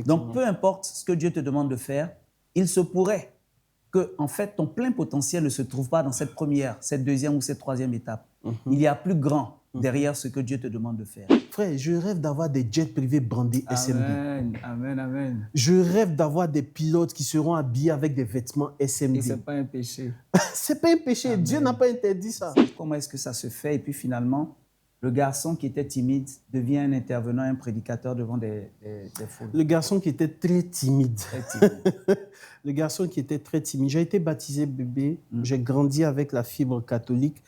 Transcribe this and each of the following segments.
effectivement. Donc, peu importe ce que Dieu te demande de faire, il se pourrait que, en fait, ton plein potentiel ne se trouve pas dans cette première, cette deuxième ou cette troisième étape. Il y a plus grand derrière ce que Dieu te demande de faire. Frère, je rêve d'avoir des jets privés brandés SMD. Amen, amen, amen. Je rêve d'avoir des pilotes qui seront habillés avec des vêtements SMD. Et ce n'est pas un péché. C'est pas un péché. Amen. Dieu n'a pas interdit ça. Comment est-ce que ça se fait? Et puis finalement, le garçon qui était timide devient un intervenant, un prédicateur devant des foules. Le garçon qui était très timide. Très timide. Le garçon qui était très timide. J'ai été baptisé bébé. J'ai grandi avec la fibre catholique.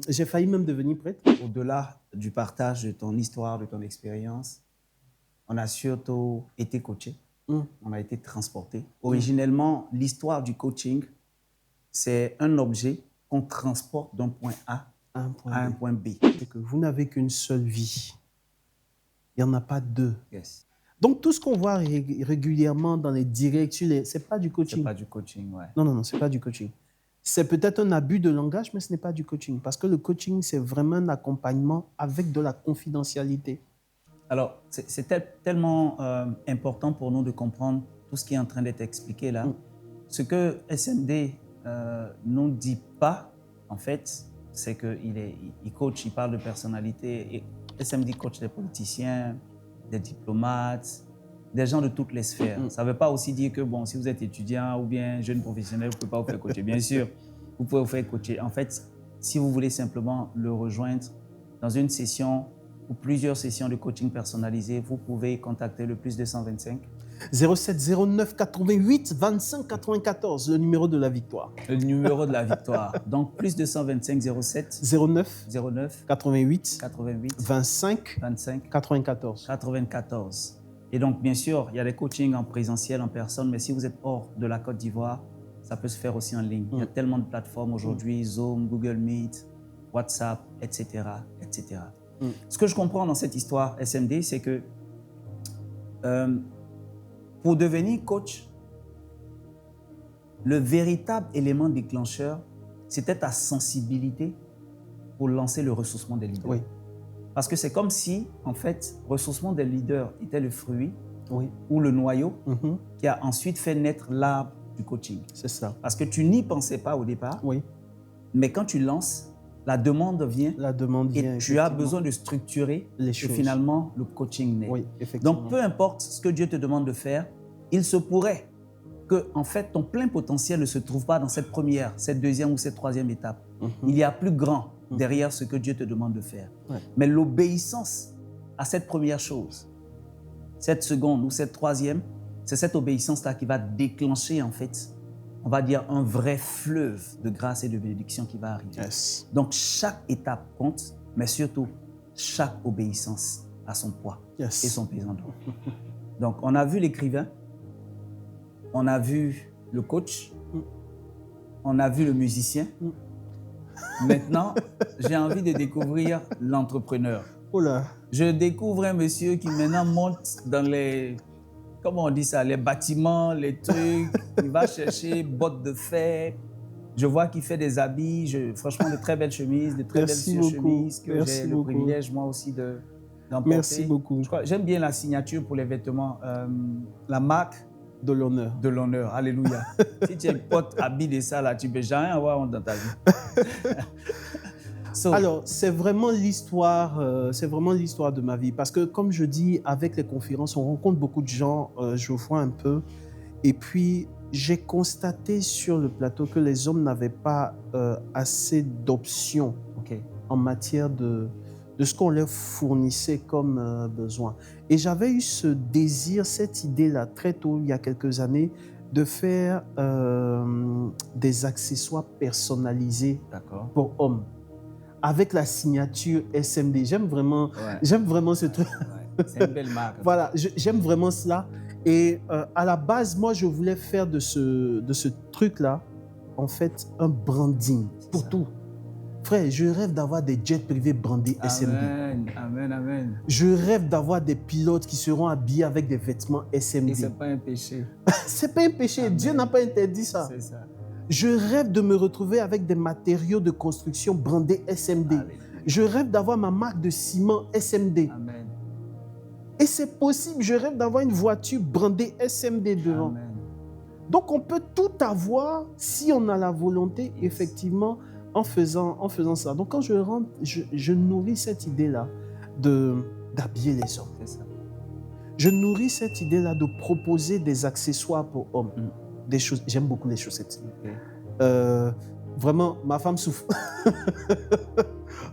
J'ai failli même devenir prêtre. Au-delà du partage de ton histoire, de ton expérience, on a surtout été coaché. On a été transporté. Originellement, l'histoire du coaching, c'est un objet qu'on transporte d'un point A à un point B. C'est que vous n'avez qu'une seule vie. Il n'y en a pas deux. Yes. Donc, tout ce qu'on voit régulièrement dans les directs, ce n'est pas du coaching. C'est pas du coaching, ouais. Non, ce n'est pas du coaching. C'est peut-être un abus de langage, mais ce n'est pas du coaching. Parce que le coaching, c'est vraiment un accompagnement avec de la confidentialité. Alors, c'est tellement important pour nous de comprendre tout ce qui est en train d'être expliqué là. Ce que SMD nous dit pas, en fait, c'est qu'il coach, il parle de personnalité. Et SMD coach des politiciens, des diplomates, des gens de toutes les sphères. Ça ne veut pas aussi dire que, bon, si vous êtes étudiant ou bien jeune professionnel, vous ne pouvez pas vous faire coacher. Bien sûr, vous pouvez vous faire coacher. En fait, si vous voulez simplement le rejoindre dans une session ou plusieurs sessions de coaching personnalisé, vous pouvez contacter le +225 07 09 88 25 94, le numéro de la victoire. Le numéro de la victoire. Donc, +225 07 09 88 25 94. 94. Et donc, bien sûr, il y a des coachings en présentiel, en personne, mais si vous êtes hors de la Côte d'Ivoire, ça peut se faire aussi en ligne. Il y a tellement de plateformes aujourd'hui, Zoom, Google Meet, WhatsApp, etc., etc. Ce que je comprends dans cette histoire SMD, c'est que pour devenir coach, le véritable élément déclencheur, c'était ta sensibilité pour lancer le ressourcement des leaders. Oui. Parce que c'est comme si, en fait, le ressourcement des leaders était le fruit ou le noyau qui a ensuite fait naître l'arbre du coaching. C'est ça. Parce que tu n'y pensais pas au départ, mais quand tu lances, la demande vient, et tu as besoin de structurer les choses. Et finalement, le coaching naît. Oui, effectivement. Donc, peu importe ce que Dieu te demande de faire, il se pourrait que, en fait, ton plein potentiel ne se trouve pas dans cette première, cette deuxième ou cette troisième étape. Il y a plus grand derrière ce que Dieu te demande de faire. Mais l'obéissance à cette première chose, cette seconde ou cette troisième, c'est cette obéissance-là qui va déclencher, en fait, on va dire, un vrai fleuve de grâce et de bénédiction qui va arriver. Yes. Donc, chaque étape compte, mais surtout, chaque obéissance a son poids et son pesant. Donc, on a vu l'écrivain, on a vu le coach, on a vu le musicien. Maintenant, j'ai envie de découvrir l'entrepreneur. Oula. Je découvre un monsieur qui maintenant monte dans les... Comment on dit ça? Les bâtiments, les trucs. Il va chercher bottes de fer. Je vois qu'il fait des habits. Franchement, de très belles chemises, de très belles chemises que j'ai le privilège, moi aussi, d'emporter. Merci beaucoup. J'aime bien la signature pour les vêtements. La marque de l'honneur. De l'honneur. Alléluia. Si tu es pote habillé de ça, là, tu ne peux jamais avoir honte dans ta vie. Alors, c'est vraiment l'histoire de ma vie. Parce que, comme je dis, avec les conférences, on rencontre beaucoup de gens, je vois un peu. Et puis, j'ai constaté sur le plateau que les hommes n'avaient pas assez d'options en matière de ce qu'on leur fournissait comme besoin. Et j'avais eu ce désir, cette idée-là, très tôt, il y a quelques années, de faire des accessoires personnalisés pour hommes. Avec la signature SMD. J'aime vraiment ce truc. Ouais, c'est une belle marque. Voilà, j'aime vraiment cela. Et à la base, moi, je voulais faire de ce truc-là, en fait, un branding pour tout. Frère, je rêve d'avoir des jets privés brandés SMD. Amen, amen. Je rêve d'avoir des pilotes qui seront habillés avec des vêtements SMD. Et ce n'est pas un péché. Ce n'est pas un péché. Amen. Dieu n'a pas interdit ça. C'est ça. Je rêve de me retrouver avec des matériaux de construction brandés SMD. Alléluia. Je rêve d'avoir ma marque de ciment SMD. Amen. Et c'est possible, je rêve d'avoir une voiture brandée SMD devant. Amen. Donc, on peut tout avoir si on a la volonté, effectivement, en faisant ça. Donc, quand je rentre, je nourris cette idée-là d'habiller les hommes. C'est ça. Je nourris cette idée-là de proposer des accessoires pour hommes. Des choses. J'aime beaucoup les chaussettes. Okay. Vraiment, ma femme souffre.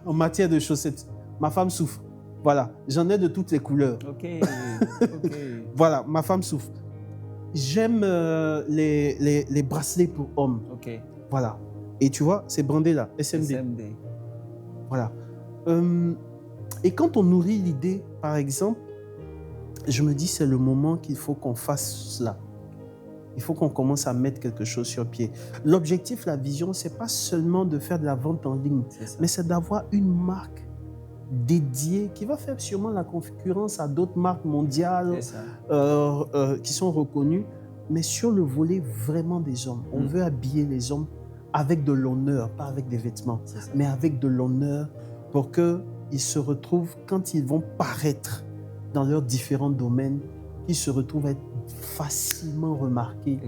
En matière de chaussettes, ma femme souffre. Voilà, j'en ai de toutes les couleurs. Ok. Voilà, ma femme souffre. J'aime les bracelets pour hommes. Ok. Voilà. Et tu vois, c'est brandé là, SMD. SMD. Voilà. Et quand on nourrit l'idée, par exemple, je me dis c'est le moment qu'il faut qu'on fasse cela. Il faut qu'on commence à mettre quelque chose sur pied. L'objectif, la vision, c'est pas seulement de faire de la vente en ligne, mais c'est d'avoir une marque dédiée qui va faire sûrement la concurrence à d'autres marques mondiales qui sont reconnues, mais sur le volet vraiment des hommes. On veut habiller les hommes avec de l'honneur, pas avec des vêtements, mais avec de l'honneur pour qu'ils se retrouvent, quand ils vont paraître dans leurs différents domaines, qu'ils se retrouvent à être facilement remarqués,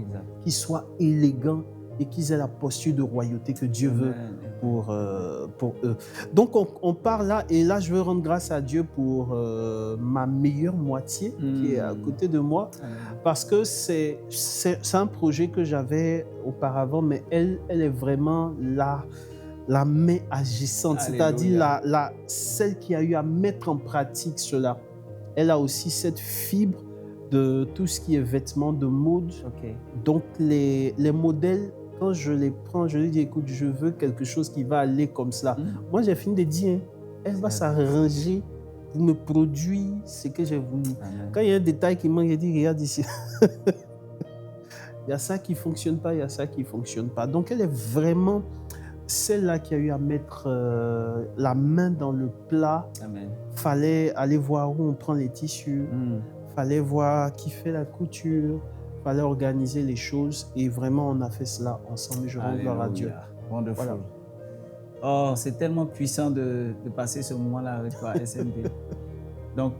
qu'ils soient élégants et qu'ils aient la posture de royauté que Dieu veut pour eux. Donc on part là, et là je veux rendre grâce à Dieu pour ma meilleure moitié qui est à côté de moi, parce que c'est un projet que j'avais auparavant, mais elle est vraiment la main agissante, c'est-à-dire celle qui a eu à mettre en pratique cela. Elle a aussi cette fibre de tout ce qui est vêtements, de mode. Donc les modèles, quand je les prends, je lui dis écoute, je veux quelque chose qui va aller comme cela. Moi j'ai fini de dire, elle va s'arranger pour me produire ce que j'ai voulu. Quand il y a un détail qui manque, je dis regarde ici. Il y a ça qui ne fonctionne pas, il y a ça qui ne fonctionne pas. Donc elle est vraiment celle-là qui a eu à mettre la main dans le plat. Il fallait aller voir où on prend les tissus. Fallait voir qui fait la couture, fallait organiser les choses, et vraiment on a fait cela ensemble. Je rends gloire à Dieu. Wonderful. Voilà. Oh, c'est tellement puissant de passer ce moment-là avec toi, SMD. Donc,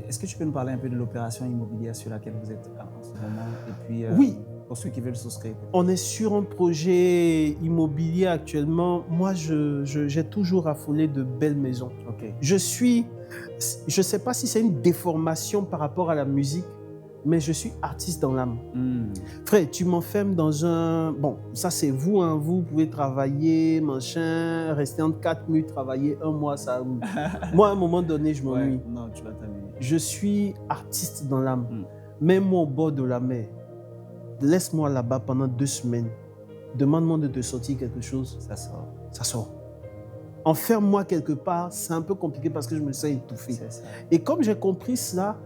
est-ce que tu peux nous parler un peu de l'opération immobilière sur laquelle vous êtes en ce moment, et puis oui. Pour ceux qui veulent souscrire. On est sur un projet immobilier actuellement. Moi, j'ai toujours affolé de belles maisons. Je ne sais pas si c'est une déformation par rapport à la musique, mais je suis artiste dans l'âme. Frère, tu m'enfermes dans un... Bon, ça c'est vous, hein. Vous pouvez travailler, machin, rester entre 4 murs, travailler 1 mois, ça... Moi, à un moment donné, je m'ennuie. Non, tu vas t'ennuyer. Je suis artiste dans l'âme. Mets-moi au bord de la mer. Laisse-moi là-bas pendant 2 semaines. Demande-moi de te sortir quelque chose. Ça sort. Ça sort. Enferme-moi quelque part, c'est un peu compliqué parce que je me sens étouffé. Et comme j'ai compris cela,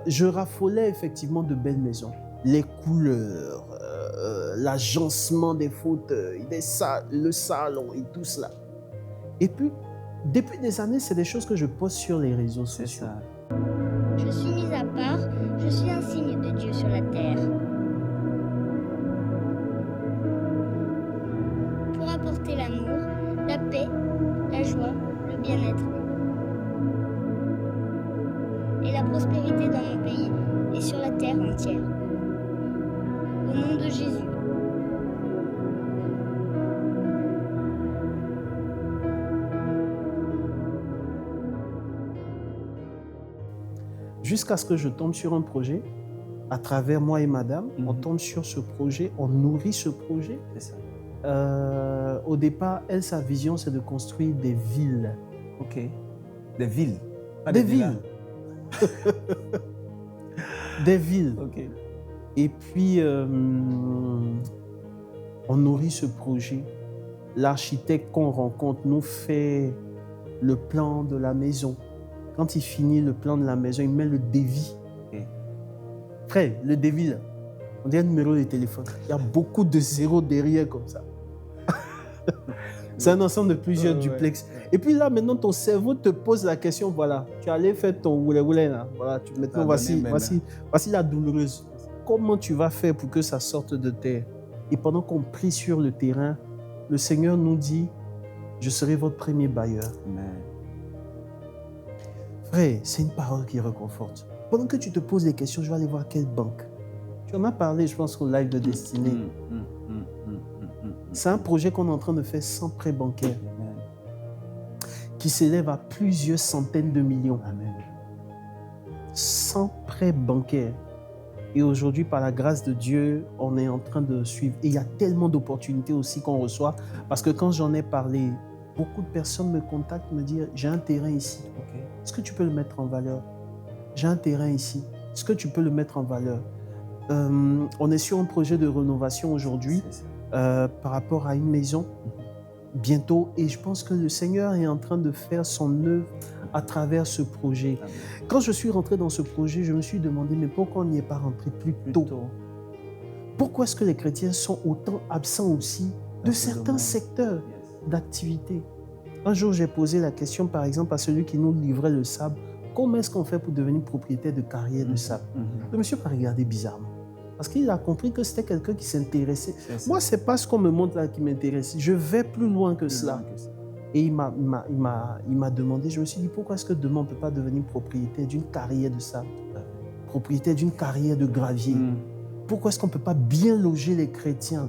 je raffolais effectivement de belles maisons. Les couleurs, l'agencement des fauteuils, le salon et tout cela. Et puis, depuis des années, c'est des choses que je poste sur les réseaux sociaux. Je suis mise à part, je suis un signe de Dieu sur la terre. Pour apporter l'amour, la paix, la joie, le bien-être et la prospérité dans mon pays et sur la terre entière. Au nom de Jésus. Jusqu'à ce que je tombe sur un projet, à travers moi et madame, on tombe sur ce projet, on nourrit ce projet. C'est ça. Au départ, elle, sa vision, c'est de construire des villes. Ok. Des villes. Pas des villes. Des villes. Ok. Et puis, on nourrit ce projet. L'architecte qu'on rencontre nous fait le plan de la maison. Quand il finit le plan de la maison, il met le devis. Okay. Frère, le devis, là, on dirait un numéro de téléphone. Il y a beaucoup de zéros derrière comme ça. C'est un ensemble de plusieurs duplex. Et puis là, maintenant, ton cerveau te pose la question, voilà, tu allais faire ton woulé là. Voilà, maintenant, voici la douloureuse. Comment tu vas faire pour que ça sorte de terre? Et pendant qu'on prie sur le terrain, le Seigneur nous dit, je serai votre premier bailleur. Amen. Frère, c'est une parole qui réconforte. Pendant que tu te poses des questions, je vais aller voir quelle banque. Tu en as parlé, je pense, au live de Destinée. C'est un projet qu'on est en train de faire sans prêt bancaire, qui s'élève à plusieurs centaines de millions. Amen. Sans prêt bancaire. Et aujourd'hui, par la grâce de Dieu, on est en train de suivre. Et il y a tellement d'opportunités aussi qu'on reçoit. Parce que quand j'en ai parlé, beaucoup de personnes me contactent, me disent « J'ai un terrain ici. Okay. Est-ce que tu peux le mettre en valeur? J'ai un terrain ici. Est-ce que tu peux le mettre en valeur ?» On est sur un projet de rénovation aujourd'hui par rapport à une maison bientôt. Et je pense que le Seigneur est en train de faire son œuvre à travers ce projet. Amen. Quand je suis rentré dans ce projet, je me suis demandé, mais pourquoi on n'y est pas rentré plus tôt? Pourquoi est-ce que les chrétiens sont autant absents aussi de certains secteurs d'activité? Un jour, j'ai posé la question, par exemple, à celui qui nous livrait le sable. Comment est-ce qu'on fait pour devenir propriétaire de carrière de sable? Le monsieur m'a regardé bizarrement. Parce qu'il a compris que c'était quelqu'un qui s'intéressait. Moi, ce n'est pas ce qu'on me montre là qui m'intéresse. Je vais plus loin que cela. Et il m'a demandé, je me suis dit, pourquoi est-ce que demain on ne peut pas devenir propriétaire d'une carrière de sable, propriétaire d'une carrière de gravier? Pourquoi est-ce qu'on ne peut pas bien loger les chrétiens?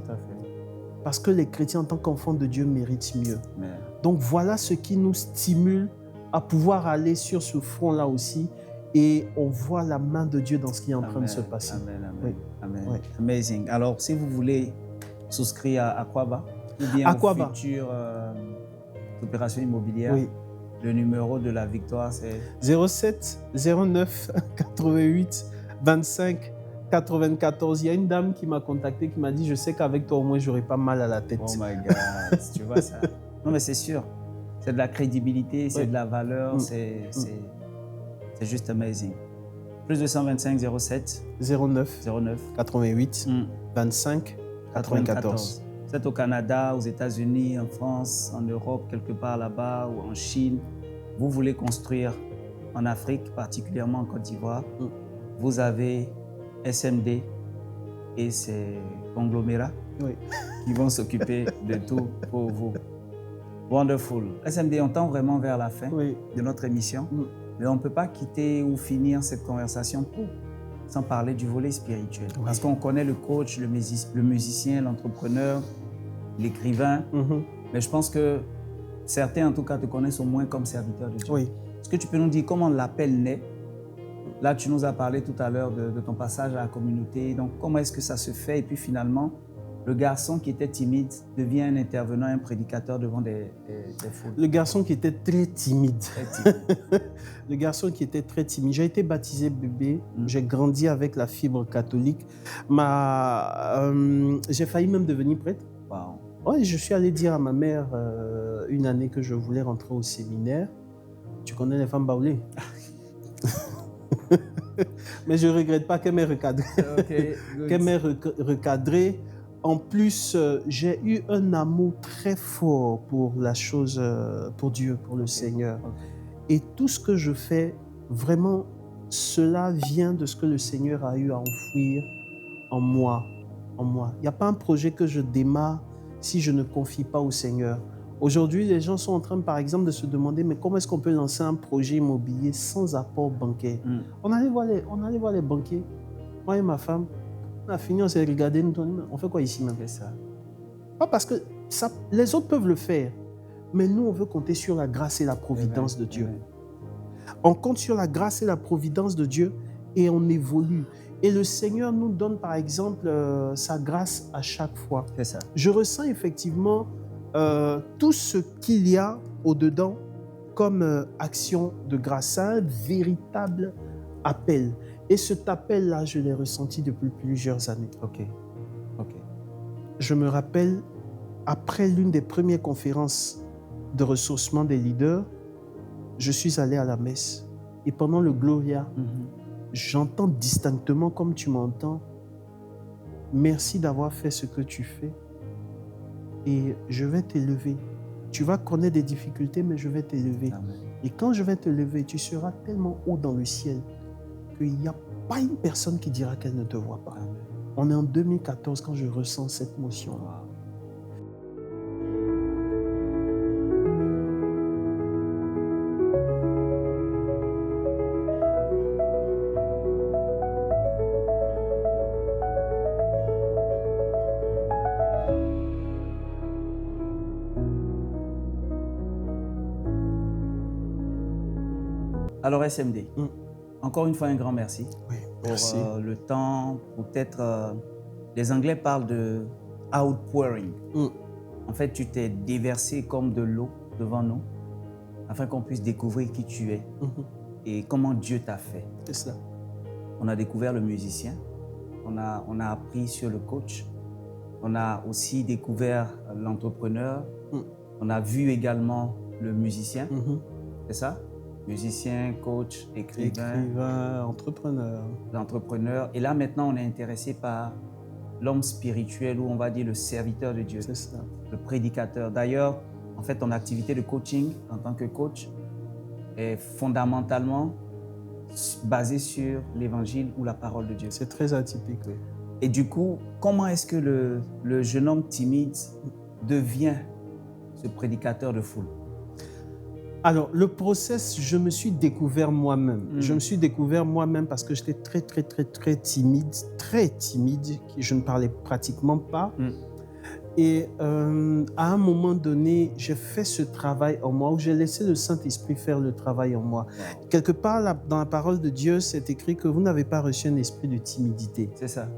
Parce que les chrétiens, en tant qu'enfants de Dieu, méritent mieux. Amen. Donc voilà ce qui nous stimule à pouvoir aller sur ce front-là aussi. Et on voit la main de Dieu dans ce qui est en train de se passer. Amen, amen, oui. Amen. Oui. Amazing. Alors, si vous voulez souscrire à Aquaba, ou bien aux futures opérations immobilières, oui. Le numéro de la victoire, c'est 07 09 88 25 94. Il y a une dame qui m'a contacté, qui m'a dit, je sais qu'avec toi, au moins, je n'aurai pas mal à la tête. Oh my God, tu vois ça? Non, mais c'est sûr. C'est de la crédibilité, c'est de la valeur, c'est juste amazing. Plus 225 07 09 88 25 94. Vous êtes au Canada, aux États-Unis, en France, en Europe, quelque part là-bas, ou en Chine. Vous voulez construire en Afrique, particulièrement en Côte d'Ivoire. Vous avez SMD et ses conglomérats qui vont s'occuper de tout pour vous. Wonderful. SMD, on tend vraiment vers la fin de notre émission, mais on ne peut pas quitter ou finir cette conversation sans parler du volet spirituel. Parce qu'on connaît le coach, le musicien, l'entrepreneur, l'écrivain, mais je pense que certains, en tout cas, te connaissent au moins comme serviteur de Dieu. Est-ce que tu peux nous dire comment l'appel naît? Là, tu nous as parlé tout à l'heure de ton passage à la communauté. Donc, comment est-ce que ça se fait? Et puis finalement, le garçon qui était timide devient un intervenant, un prédicateur devant des foules. Le garçon qui était très timide. Le garçon qui était très timide. J'ai été baptisé bébé. J'ai grandi avec la fibre catholique. J'ai failli même devenir prêtre. Wow. Ouais, je suis allé dire à ma mère une année que je voulais rentrer au séminaire. Tu connais les femmes baoulées? Mais je ne regrette pas qu'elle m'ait recadré. Qu'elle m'ait recadré. En plus, j'ai eu un amour très fort pour la chose, pour Dieu, pour le Seigneur. Et tout ce que je fais, vraiment, cela vient de ce que le Seigneur a eu à enfouir en moi. Il n'y a pas un projet que je démarre si je ne confie pas au Seigneur. Aujourd'hui, les gens sont en train, par exemple, de se demander mais comment est-ce qu'on peut lancer un projet immobilier sans apport bancaire? On allait voir les banquiers. Moi et ma femme, on a fini, on s'est regardé, on fait quoi ici même? Ça. Pas parce que les autres peuvent le faire, mais nous, on veut compter sur la grâce et la providence de Dieu. On compte sur la grâce et la providence de Dieu et on évolue. Et le Seigneur nous donne, par exemple, sa grâce à chaque fois. C'est ça. Je ressens effectivement tout ce qu'il y a au-dedans comme action de grâce. C'est un véritable appel. Et cet appel-là, je l'ai ressenti depuis plusieurs années. Ok. Je me rappelle, après l'une des premières conférences de ressourcement des leaders, je suis allé à la messe. Et pendant le Gloria, j'entends distinctement, comme tu m'entends, « Merci d'avoir fait ce que tu fais. Et je vais t'élever. Tu vas connaître des difficultés, mais je vais t'élever. Et quand je vais te lever, tu seras tellement haut dans le ciel qu'il n'y a pas une personne qui dira qu'elle ne te voit pas. » On est en 2014 quand je ressens cette motion-là. Alors SMD, encore une fois un grand merci, Oui, pour merci. le temps, pour peut-être... les Anglais parlent de outpouring. En fait, tu t'es déversé comme de l'eau devant nous afin qu'on puisse découvrir qui tu es et comment Dieu t'a fait. C'est ça. On a découvert le musicien, on a appris sur le coach, on a aussi découvert l'entrepreneur, on a vu également le musicien, c'est ça? Musicien, coach, écrivain, entrepreneur. l'entrepreneur. Et là, maintenant, on est intéressé par l'homme spirituel, ou on va dire le serviteur de Dieu, C'est ça. le prédicateur. D'ailleurs, en fait, ton activité de coaching en tant que coach est fondamentalement basée sur l'évangile ou la parole de Dieu. C'est très atypique, oui. Et du coup, comment est-ce que le jeune homme timide devient ce prédicateur de foule? Alors, le process, je me suis découvert moi-même. Je me suis découvert moi-même parce que j'étais très timide, je ne parlais pratiquement pas. Et à un moment donné, j'ai fait ce travail en moi, où j'ai laissé le Saint-Esprit faire le travail en moi. Wow. Quelque part, dans la parole de Dieu, c'est écrit que vous n'avez pas reçu un esprit de timidité. C'est ça.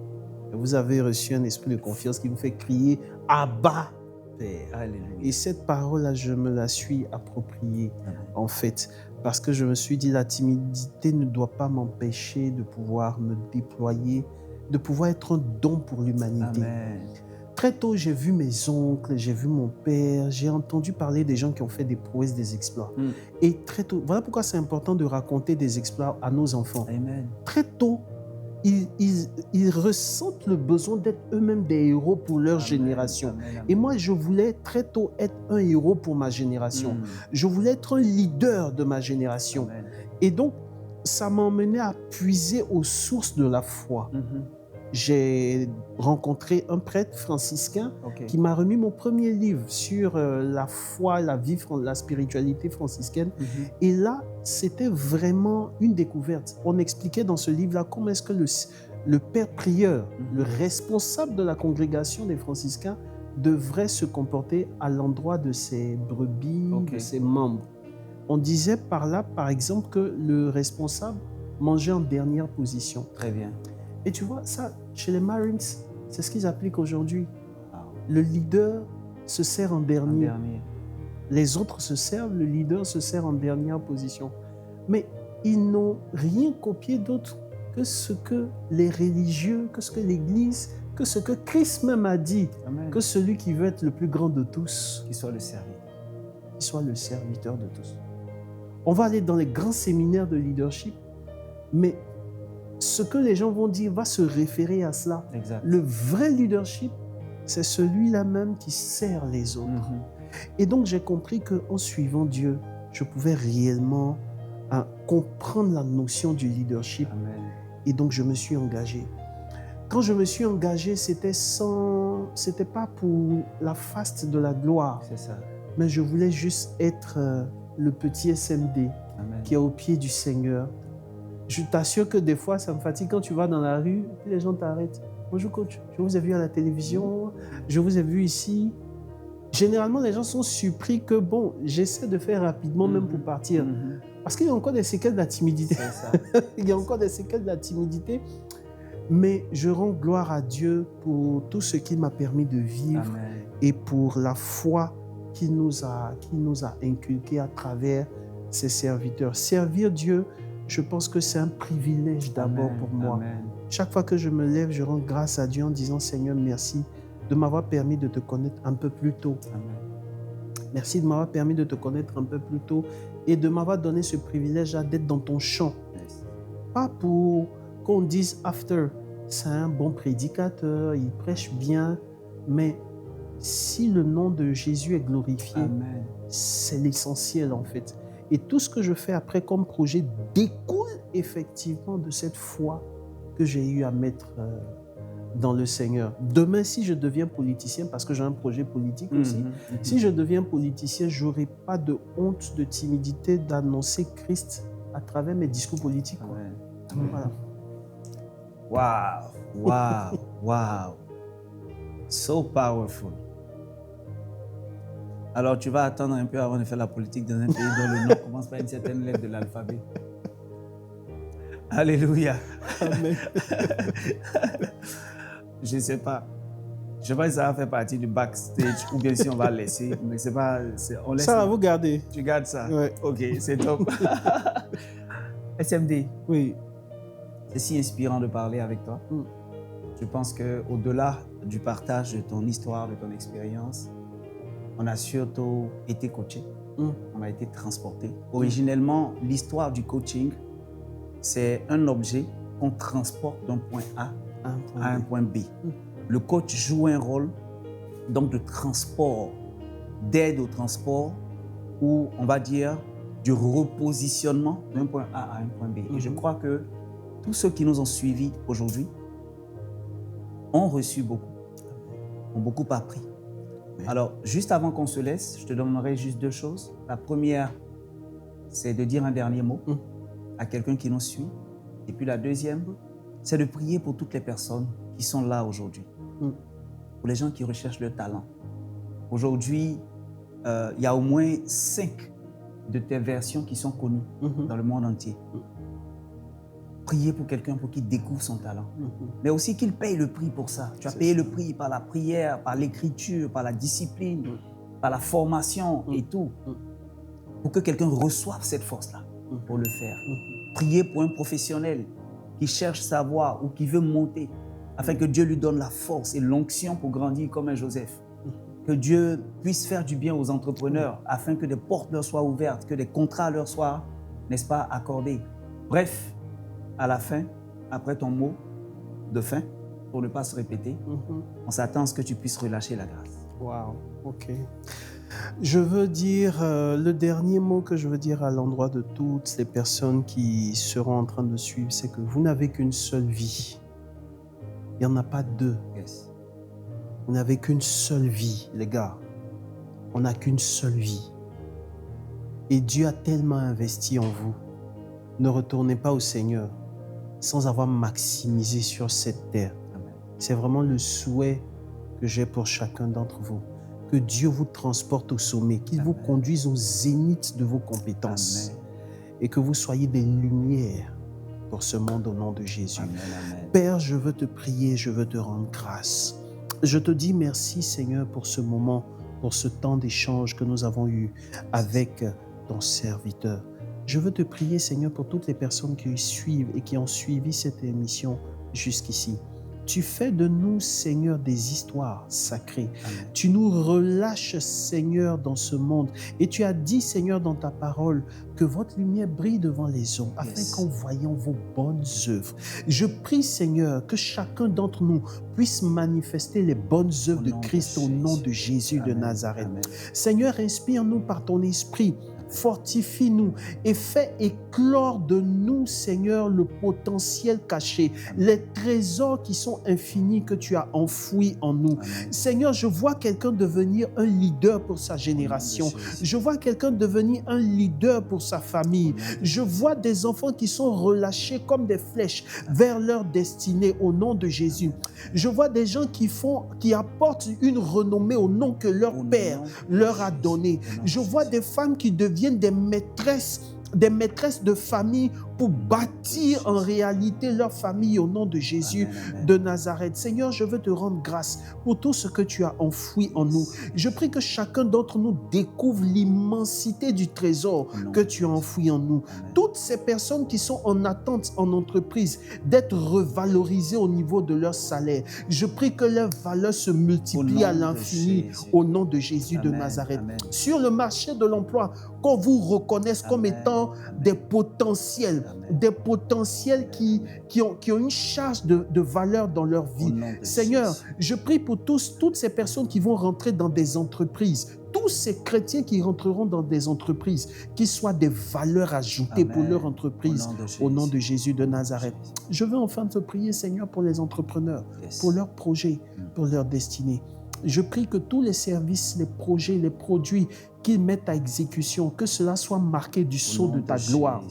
Vous avez reçu un esprit de confiance qui vous fait crier « Abba, Père ». Alléluia. Et cette parole-là, je me la suis appropriée, en fait, parce que je me suis dit, la timidité ne doit pas m'empêcher de pouvoir me déployer, de pouvoir être un don pour l'humanité. Amen. Très tôt, j'ai vu mes oncles, j'ai vu mon père, j'ai entendu parler des gens qui ont fait des prouesses, des exploits. Et très tôt, voilà pourquoi c'est important de raconter des exploits à nos enfants. Amen. Très tôt, ils ressentent le besoin d'être eux-mêmes des héros pour leur génération. Amen. Et moi, je voulais très tôt être un héros pour ma génération. Je voulais être un leader de ma génération. Amen. Et donc, ça m'a emmené à puiser aux sources de la foi. J'ai rencontré un prêtre franciscain qui m'a remis mon premier livre sur la foi, la vie, la spiritualité franciscaine. Et là, c'était vraiment une découverte. On expliquait dans ce livre-là comment est-ce que le père prieur, le responsable de la congrégation des franciscains, devrait se comporter à l'endroit de ses brebis, de ses membres. On disait par là, par exemple, que le responsable mangeait en dernière position. Très bien. Et tu vois, ça, chez les Marines, c'est ce qu'ils appliquent aujourd'hui. Le leader se sert en dernier. Les autres se servent, le leader se sert en dernière position. Mais ils n'ont rien copié d'autre que ce que les religieux, que ce que l'Église, que ce que Christ même a dit. Amen. Que celui qui veut être le plus grand de tous, Qu'il soit le serviteur. qu'il soit le serviteur de tous. On va aller dans les grands séminaires de leadership, mais ce que les gens vont dire va se référer à cela. Exact. Le vrai leadership, c'est celui-là même qui sert les autres. Et donc, j'ai compris qu'en suivant Dieu, je pouvais réellement comprendre la notion du leadership. Amen. Et donc, je me suis engagé. Quand je me suis engagé, c'était pas pour la faste de la gloire. C'est ça. Mais je voulais juste être le petit SMD Amen. qui est au pied du Seigneur. Je t'assure que des fois, ça me fatigue quand tu vas dans la rue et les gens t'arrêtent. Bonjour coach, je vous ai vu à la télévision, je vous ai vu ici. Généralement, les gens sont surpris que, bon, j'essaie de faire rapidement même pour partir. Parce qu'il y a encore des séquelles de la timidité. C'est ça. Il y a encore des séquelles de la timidité. Mais je rends gloire à Dieu pour tout ce qu'il m'a permis de vivre. Amen. Et pour la foi qu'il nous a inculqué à travers ses serviteurs. Servir Dieu, je pense que c'est un privilège d'abord pour moi. Amen. Chaque fois que je me lève, je rends grâce à Dieu en disant « Seigneur, merci de m'avoir permis de te connaître un peu plus tôt. Amen. Merci de m'avoir permis de te connaître un peu plus tôt et de m'avoir donné ce privilège-là d'être dans ton champ. Yes. Pas pour qu'on dise after, c'est un bon prédicateur, il prêche bien, mais si le nom de Jésus est glorifié, Amen. c'est l'essentiel en fait. Et tout ce que je fais après comme projet découle effectivement de cette foi que j'ai eu à mettre dans le Seigneur. Demain, si je deviens politicien, parce que j'ai un projet politique aussi, si je deviens politicien, je n'aurai pas de honte, de timidité d'annoncer Christ à travers mes discours politiques. Quoi. Amen. Voilà. Wow, wow, wow. So powerful. Alors, tu vas attendre un peu avant de faire la politique dans un pays dont le nom commence par une certaine lettre de l'alphabet. Alléluia. Amen. Je ne sais pas. Je ne sais pas si ça va faire partie du backstage ou bien si on va laisser. Mais c'est pas. On laisse. Ça va, vous gardez. Tu gardes ça? Ouais. Ok, c'est top. SMD, Oui. c'est si inspirant de parler avec toi. Je pense qu'au-delà du partage de ton histoire, de ton expérience, on a surtout été coaché. On a été transporté. Originellement, l'histoire du coaching, c'est un objet qu'on transporte d'un point A à un point B. Le coach joue un rôle donc de transport, d'aide au transport, ou on va dire du repositionnement d'un point A à un point B. Et je crois que tous ceux qui nous ont suivis aujourd'hui ont reçu beaucoup, ont beaucoup appris. Alors, juste avant qu'on se laisse, je te donnerai juste deux choses. La première, c'est de dire un dernier mot à quelqu'un qui nous suit. Et puis la deuxième, c'est de prier pour toutes les personnes qui sont là aujourd'hui. Pour les gens qui recherchent le talent. Aujourd'hui, il y a au moins 5 de tes versions qui sont connues dans le monde entier. Priez pour quelqu'un pour qu'il découvre son talent. Mais aussi qu'il paye le prix pour ça. Tu as payé le prix par la prière, par l'écriture, par la discipline, par la formation et tout. Pour que quelqu'un reçoive cette force-là pour le faire. Priez pour un professionnel qui cherche sa voie ou qui veut monter, afin que Dieu lui donne la force et l'onction pour grandir comme un Joseph. Que Dieu puisse faire du bien aux entrepreneurs, afin que des portes leur soient ouvertes, que des contrats leur soient, n'est-ce pas, accordés. Bref, à la fin, après ton mot de fin, pour ne pas se répéter, on s'attend à ce que tu puisses relâcher la grâce. Wow, ok. Je veux dire, le dernier mot que je veux dire à l'endroit de toutes les personnes qui seront en train de suivre, c'est que vous n'avez qu'une seule vie. Il n'y en a pas deux. Yes. Vous n'avez qu'une seule vie, les gars. On n'a qu'une seule vie. Et Dieu a tellement investi en vous. Ne retournez pas au Seigneur sans avoir maximisé sur cette terre. C'est vraiment le souhait que j'ai pour chacun d'entre vous. Que Dieu vous transporte au sommet, qu'il vous conduise au zénith de vos compétences. Amen. Et que vous soyez des lumières pour ce monde au nom de Jésus. Amen, amen. Père, je veux te prier, je veux te rendre grâce. Je te dis merci Seigneur pour ce moment, pour ce temps d'échange que nous avons eu avec ton serviteur. Je veux te prier Seigneur pour toutes les personnes qui suivent et qui ont suivi cette émission jusqu'ici. Tu fais de nous, Seigneur, des histoires sacrées. Amen. Tu nous relâches, Seigneur, dans ce monde. Et tu as dit, Seigneur, dans ta parole, que votre lumière brille devant les hommes, afin qu'en voyant vos bonnes œuvres. Je prie, Seigneur, que chacun d'entre nous puisse manifester les bonnes œuvres de Christ au nom de Jésus de Nazareth. Amen. Seigneur, inspire-nous par ton esprit. Fortifie-nous et fais éclore de nous, Seigneur, le potentiel caché, les trésors qui sont infinis que tu as enfouis en nous. Amen. Seigneur, je vois quelqu'un devenir un leader pour sa génération. Je vois quelqu'un devenir un leader pour sa famille. Je vois des enfants qui sont relâchés comme des flèches vers leur destinée au nom de Jésus. Je vois des gens qui apportent une renommée au nom que leur Père leur a donné. Je vois des femmes qui deviennent des maîtresses de famille pour bâtir en réalité leur famille au nom de Jésus de Nazareth. Seigneur, je veux te rendre grâce pour tout ce que tu as enfoui en nous. Je prie que chacun d'entre nous découvre l'immensité du trésor que tu as enfoui en nous. Toutes ces personnes qui sont en attente en entreprise d'être revalorisées au niveau de leur salaire, je prie que leur valeur se multiplie à l'infini au nom de Jésus de Nazareth. Sur le marché de l'emploi, qu'on vous reconnaisse comme étant des potentiels qui ont une charge de valeur dans leur vie. Seigneur, je prie pour toutes ces personnes qui vont rentrer dans des entreprises, tous ces chrétiens qui rentreront dans des entreprises, qui soient des valeurs ajoutées pour leur entreprise, au nom de Jésus de Nazareth. Je veux enfin te prier, Seigneur, pour les entrepreneurs, pour leurs projets, pour leur destinée. Je prie que tous les services, les projets, les produits qu'ils mettent à exécution, que cela soit marqué du sceau de ta gloire.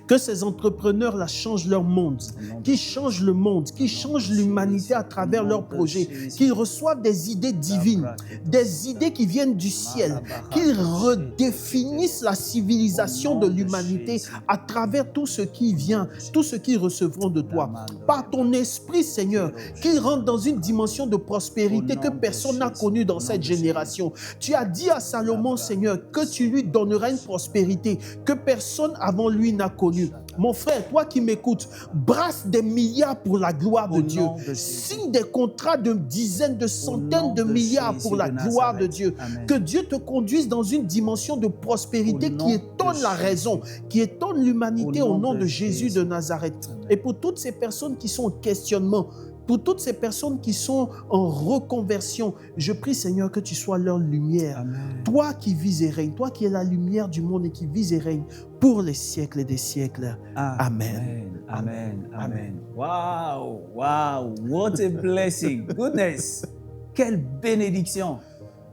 Que ces entrepreneurs-là changent leur monde, qu'ils changent le monde, qu'ils changent l'humanité à travers leurs projets, qu'ils reçoivent des idées divines, des idées qui viennent du ciel, qu'ils redéfinissent la civilisation de l'humanité à travers tout ce qui vient, tout ce qu'ils recevront de toi. Par ton esprit, Seigneur, qu'ils rentrent dans une dimension de prospérité que personne n'a connue dans cette génération. Tu as dit à Salomon, Seigneur, que tu lui donneras une prospérité que personne avant lui n'a connue. Mon frère, toi qui m'écoutes, brasse des milliards pour la gloire de Dieu. Signe des contrats de dizaines, de centaines de milliards pour la gloire de Dieu. Que Dieu te conduise dans une dimension de prospérité qui étonne la raison, qui étonne l'humanité au nom de Jésus de Nazareth. Et pour toutes ces personnes qui sont en questionnement, pour toutes ces personnes qui sont en reconversion, je prie, Seigneur, que tu sois leur lumière. Amen. Toi qui vis et règnes, toi qui es la lumière du monde et qui vis et règnes pour les siècles et des siècles. Amen. Amen. Amen. Wow, wow, what a blessing. Goodness. Quelle bénédiction.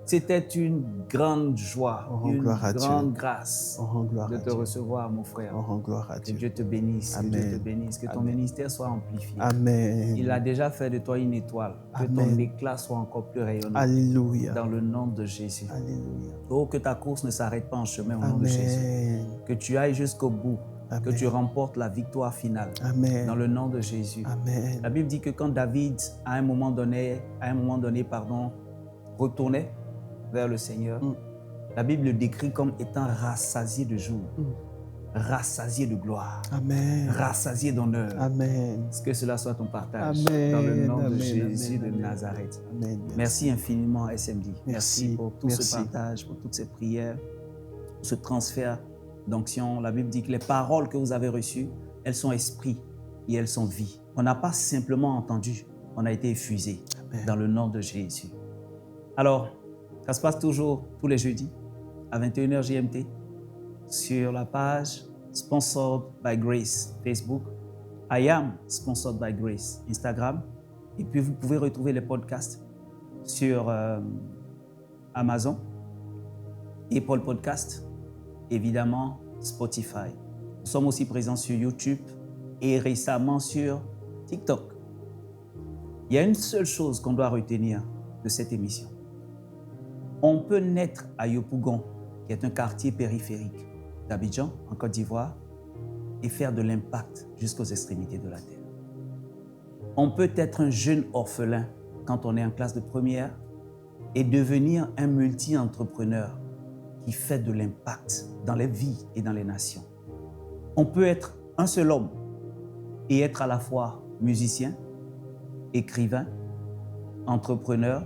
C'était une grande joie, une grande grâce de te recevoir, mon frère. Que Dieu te bénisse, que Dieu te bénisse, que ton ministère soit amplifié. Amen. Il a déjà fait de toi une étoile, que ton éclat soit encore plus rayonnant. Alléluia. Dans le nom de Jésus. Alléluia. Oh, que ta course ne s'arrête pas en chemin au nom de Jésus. Que tu ailles jusqu'au bout. Amen. Que tu remportes la victoire finale. Amen. Dans le nom de Jésus. Amen. La Bible dit que quand David, à un moment donné, retournait vers le Seigneur, la Bible le décrit comme étant rassasié de joie, rassasié de gloire, Amen. Rassasié d'honneur. Amen. Que cela soit ton partage. Amen. Dans le nom de Amen. Jésus Amen. de Nazareth. Amen. Merci infiniment, SMD. Merci pour tout ce partage, pour toutes ces prières, pour ce transfert d'onction. La Bible dit que les paroles que vous avez reçues, elles sont esprit et elles sont vie. On n'a pas simplement entendu, on a été effusé. Amen. Dans le nom de Jésus. Alors, ça se passe toujours tous les jeudis à 21h GMT sur la page Sponsored by Grace Facebook. I am Sponsored by Grace Instagram. Et puis vous pouvez retrouver les podcasts sur Amazon, Apple Podcast, évidemment Spotify. Nous sommes aussi présents sur YouTube et récemment sur TikTok. Il y a une seule chose qu'on doit retenir de cette émission. On peut naître à Yopougon, qui est un quartier périphérique d'Abidjan, en Côte d'Ivoire, et faire de l'impact jusqu'aux extrémités de la terre. On peut être un jeune orphelin quand on est en classe de première et devenir un multi-entrepreneur qui fait de l'impact dans les vies et dans les nations. On peut être un seul homme et être à la fois musicien, écrivain, entrepreneur,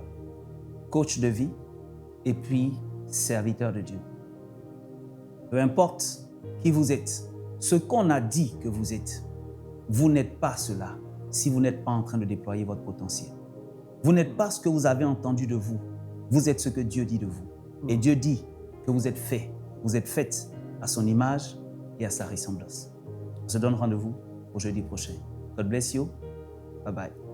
coach de vie, et puis serviteur de Dieu. Peu importe qui vous êtes, ce qu'on a dit que vous êtes, vous n'êtes pas cela si vous n'êtes pas en train de déployer votre potentiel. Vous n'êtes pas ce que vous avez entendu de vous, vous êtes ce que Dieu dit de vous. Et Dieu dit que vous êtes fait, vous êtes faites à son image et à sa ressemblance. On se donne rendez-vous au jeudi prochain. God bless you. Bye bye.